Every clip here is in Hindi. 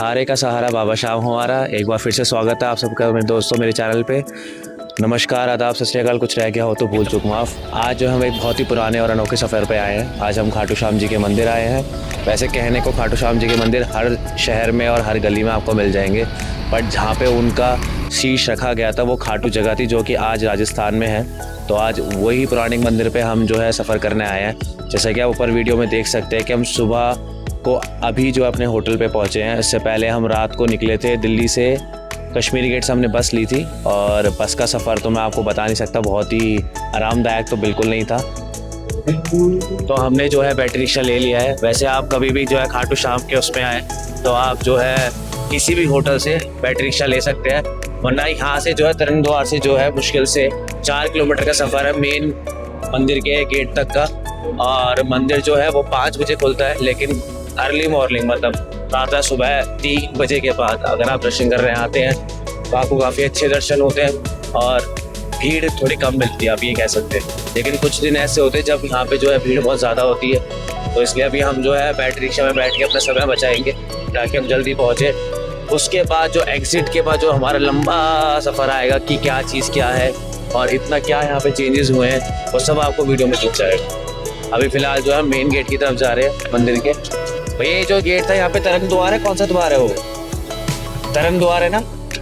हारे का सहारा बाबा शाम हमारा। एक बार फिर से स्वागत है आप सबका मेरे दोस्तों मेरे चैनल पे। नमस्कार, आदाब, सत श्री अकाल। कुछ रह गया हो तो भूल चूक माफ़। आज जो हम एक बहुत ही पुराने और अनोखे सफ़र पे आए हैं। आज हम खाटू श्याम जी के मंदिर आए हैं। वैसे कहने को खाटू श्याम जी के मंदिर हर शहर में और हर गली में आपको मिल जाएंगे, बट जहाँ पे उनका शीश रखा गया था वो खाटू जगह थी, जो कि आज राजस्थान में है। तो आज वही पुराने मंदिर पे हम जो है सफ़र करने आए हैं। जैसा कि आप ऊपर वीडियो में देख सकते हैं कि हम सुबह को अभी जो अपने होटल पे पहुँचे हैं। इससे पहले हम रात को निकले थे दिल्ली से। कश्मीरी गेट से हमने बस ली थी और बस का सफ़र तो मैं आपको बता नहीं सकता, बहुत ही आरामदायक तो बिल्कुल नहीं था। तो हमने जो है बैटरी रिक्शा ले लिया है। वैसे आप कभी भी जो है खाटू श्याम के उसमें आए तो आप जो है किसी भी होटल से बैटरी रिक्शा ले सकते हैं, वरना यहाँ से जो है तरन द्वार से जो है मुश्किल से 4 किलोमीटर का सफ़र है मेन मंदिर के गेट तक का। और मंदिर जो है वो 5 बजे खुलता है, लेकिन अर्ली मॉर्निंग मतलब प्रातः सुबह 3 बजे के बाद अगर आप दर्शन करने आते हैं तो आपको काफ़ी अच्छे दर्शन होते हैं और भीड़ थोड़ी कम मिलती है, आप ये कह सकते हैं। लेकिन कुछ दिन ऐसे होते हैं जब यहाँ पे जो है भीड़ बहुत ज़्यादा होती है, तो इसलिए अभी हम जो है बैटरी रिक्शा में बैठ के अपना समय बचाएंगे ताकि हम जल्दी पहुँचे। उसके बाद जो एग्ज़िट के बाद जो हमारा लंबा सफ़र आएगा कि क्या चीज़ क्या है और इतना क्या यहाँ पे चेंजेस हुए हैं, वो सब आपको वीडियो में दिख जाएगा। अभी फ़िलहाल जो है मेन गेट की तरफ जा रहे हैं मंदिर के। भैया ये जो गेट था यहाँ पे तरन द्वार है, कौन सा द्वार है वो? तरन द्वार है ना?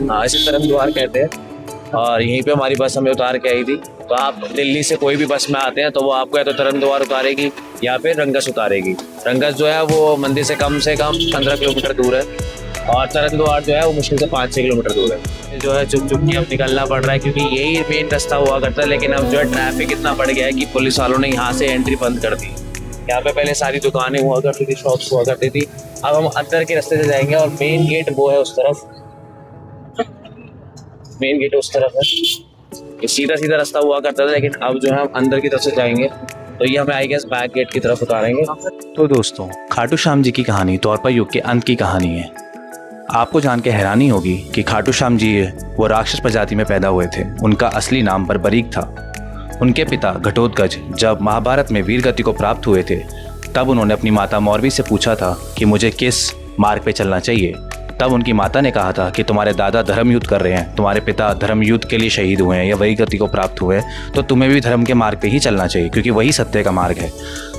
हाँ, इसे तरन द्वार कहते हैं। और यहीं पे हमारी बस हमें उतार के आई थी। तो आप दिल्ली से कोई भी बस में आते हैं तो वो आपको या तो तरन द्वार उतारेगी या फिर रंगस उतारेगी। रंगस जो है वो मंदिर से कम 15 किलोमीटर दूर है और तरन द्वार जो है वो मुश्किल से 5-6 किलोमीटर दूर है। जो है चुप चुप के अब निकलना पड़ रहा है क्योंकि यही मेन रास्ता हुआ करता है, लेकिन अब जो है ट्रैफिक इतना बढ़ गया है कि पुलिस वालों ने यहाँ से एंट्री बंद कर दी। यहाँ पे पहले सारी दुकानें हुआ करती थी, शॉप्स हुआ करती थी। अब हम अंदर के रास्ते से जाएंगे और मेन गेट वो है उस तरफ, मेन गेट उस तरफ है। ये सीधा सीधा रास्ता हुआ करता था, लेकिन अब जो है हम अंदर की तरफ से जाएंगे तो ये हमें आई गेस बैक गेट की तरफ उतारेंगे। तो दोस्तों, खाटू श्याम जी की कहानी द्वापर युग के अंत की कहानी है। आपको जान के हैरानी होगी कि खाटू श्याम जी वो राक्षस प्रजाति में पैदा हुए थे। उनका असली नाम बर्बरीक था। उनके पिता घटोत्कच जब महाभारत में वीर गति को प्राप्त हुए थे तब उन्होंने अपनी माता मौरवी से पूछा था कि मुझे किस मार्ग पे चलना चाहिए। तब उनकी माता ने कहा था कि तुम्हारे दादा धर्म युद्ध कर रहे हैं, तुम्हारे पिता धर्म युद्ध के लिए शहीद हुए हैं या वीर गति को प्राप्त हुए हैं, तो तुम्हें भी धर्म के मार्ग पे ही चलना चाहिए क्योंकि वही सत्य का मार्ग है।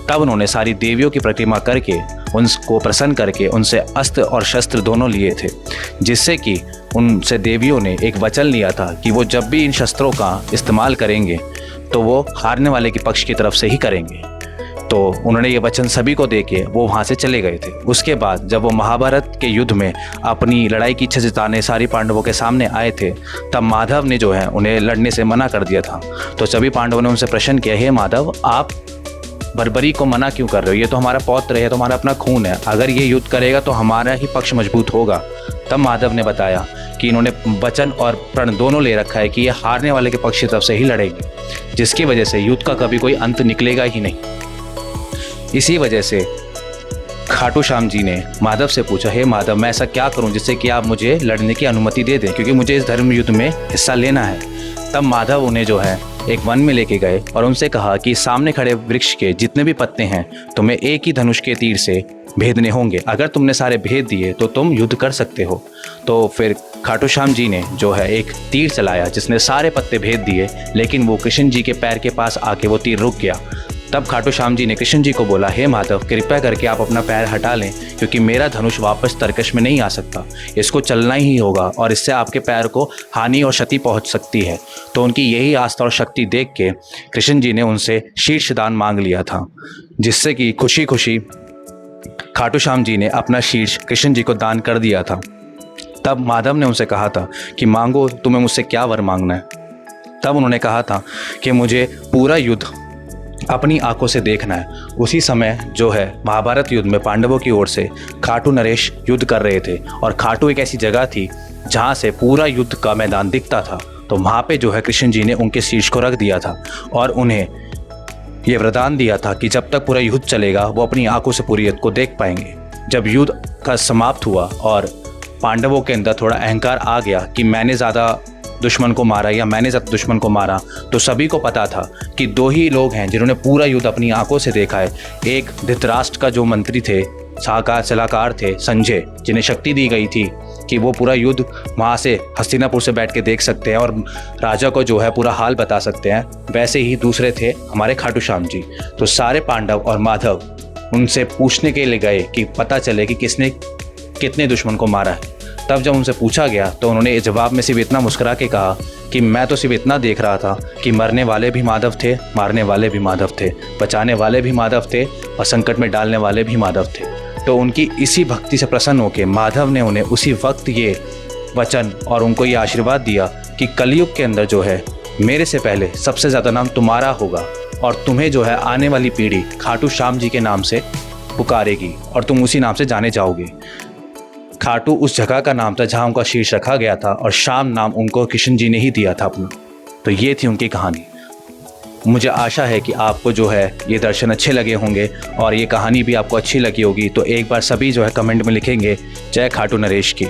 तब उन्होंने सारी देवियों की प्रतिमा करके उनको प्रसन्न करके उनसे अस्त्र और शस्त्र दोनों लिए थे, जिससे कि उनसे देवियों ने एक वचन लिया था कि वो जब भी इन शस्त्रों का इस्तेमाल करेंगे तो वो हारने वाले के पक्ष की तरफ से ही करेंगे। तो उन्होंने ये वचन सभी को देके वो वहाँ से चले गए थे। उसके बाद जब वो महाभारत के युद्ध में अपनी लड़ाई की इच्छा जताने सारी पांडवों के सामने आए थे तब माधव ने जो है उन्हें लड़ने से मना कर दिया था। तो सभी पांडवों ने उनसे प्रश्न किया, हे माधव, आप बर्बरी को मना क्यों कर रहे हो? ये तो हमारा पौत्र है, तो हमारा अपना खून है, अगर ये युद्ध करेगा तो हमारा ही पक्ष मजबूत होगा। तब माधव ने बताया कि इन्होंने वचन और प्रण दोनों ले रखा है कि ये हारने वाले के पक्ष की तरफ से ही लड़ेंगे, जिसकी वजह से युद्ध का कभी कोई अंत निकलेगा ही नहीं। इसी वजह से खाटू श्याम जी ने माधव से पूछा, हे माधव, मैं ऐसा क्या करूं जिससे कि आप मुझे लड़ने की अनुमति दे दें, क्योंकि मुझे इस धर्म युद्ध में हिस्सा लेना है। तब माधव उन्हें जो है एक वन में लेके गए और उनसे कहा कि सामने खड़े वृक्ष के जितने भी पत्ते हैं तुम्हें एक ही धनुष के तीर से भेदने होंगे। अगर तुमने सारे भेद दिए तो तुम युद्ध कर सकते हो। तो फिर खाटू श्याम जी ने जो है एक तीर चलाया जिसने सारे पत्ते भेद दिए, लेकिन वो कृष्ण जी के पैर के पास आके वो तीर रुक गया। तब खाटू श्याम जी ने कृष्ण जी को बोला, हे माधव, कृपया करके आप अपना पैर हटा लें क्योंकि मेरा धनुष वापस तरकश में नहीं आ सकता, इसको चलना ही होगा और इससे आपके पैर को हानि और क्षति पहुंच सकती है। तो उनकी यही आस्था और शक्ति देख के कृष्ण जी ने उनसे शीर्ष दान मांग लिया था, जिससे कि खुशी खुशी खाटू श्याम जी ने अपना शीर्ष कृष्ण जी को दान कर दिया था। तब माधव ने उनसे कहा था कि मांगो, तुम्हें मुझसे क्या वर मांगना है। तब उन्होंने कहा था कि मुझे पूरा युद्ध अपनी आंखों से देखना है। उसी समय जो है महाभारत युद्ध में पांडवों की ओर से खाटू नरेश युद्ध कर रहे थे और खाटू एक ऐसी जगह थी जहां से पूरा युद्ध का मैदान दिखता था। तो वहाँ पे जो है कृष्ण जी ने उनके शीर्ष को रख दिया था और उन्हें ये वरदान दिया था कि जब तक पूरा युद्ध चलेगा वो अपनी आंखों से पूरी युद्ध को देख पाएंगे। जब युद्ध का समाप्त हुआ और पांडवों के अंदर थोड़ा अहंकार आ गया कि मैंने ज़्यादा दुश्मन को मारा या मैंने जब दुश्मन को मारा, तो सभी को पता था कि 2 ही लोग हैं जिन्होंने पूरा युद्ध अपनी आंखों से देखा है। एक धृतराष्ट्र का जो मंत्री थे सलाहकार थे संजय, जिन्हें शक्ति दी गई थी कि वो पूरा युद्ध वहाँ से हस्तिनापुर से बैठ के देख सकते हैं और राजा को जो है पूरा हाल बता सकते हैं, वैसे ही दूसरे थे हमारे खाटू श्याम जी। तो सारे पांडव और माधव उनसे पूछने के लिए गए कि पता चले कि किसने कितने दुश्मन को मारा है। तब जब उनसे पूछा गया तो उन्होंने जवाब में सिर्फ इतना मुस्कुरा के कहा कि मैं तो सिर्फ इतना देख रहा था कि मरने वाले भी माधव थे, मारने वाले भी माधव थे, बचाने वाले भी माधव थे और संकट में डालने वाले भी माधव थे। तो उनकी इसी भक्ति से प्रसन्न होकर माधव ने उन्हें उसी वक्त ये वचन और उनको ये आशीर्वाद दिया कि कलयुग के अंदर जो है मेरे से पहले सबसे ज़्यादा नाम तुम्हारा होगा और तुम्हें जो है आने वाली पीढ़ी खाटू श्याम जी के नाम से पुकारेगी और तुम उसी नाम से जाने जाओगे। खाटू उस जगह का नाम था जहाँ उनका शीर्ष रखा गया था और श्याम नाम उनको किशन जी ने ही दिया था अपना। तो ये थी उनकी कहानी। मुझे आशा है कि आपको जो है ये दर्शन अच्छे लगे होंगे और ये कहानी भी आपको अच्छी लगी होगी। तो एक बार सभी जो है कमेंट में लिखेंगे जय खाटू नरेश की।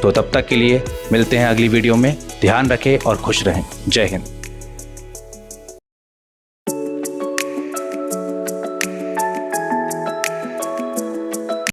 तो तब तक के लिए मिलते हैं अगली वीडियो में। ध्यान रखें और खुश रहें। जय हिंद।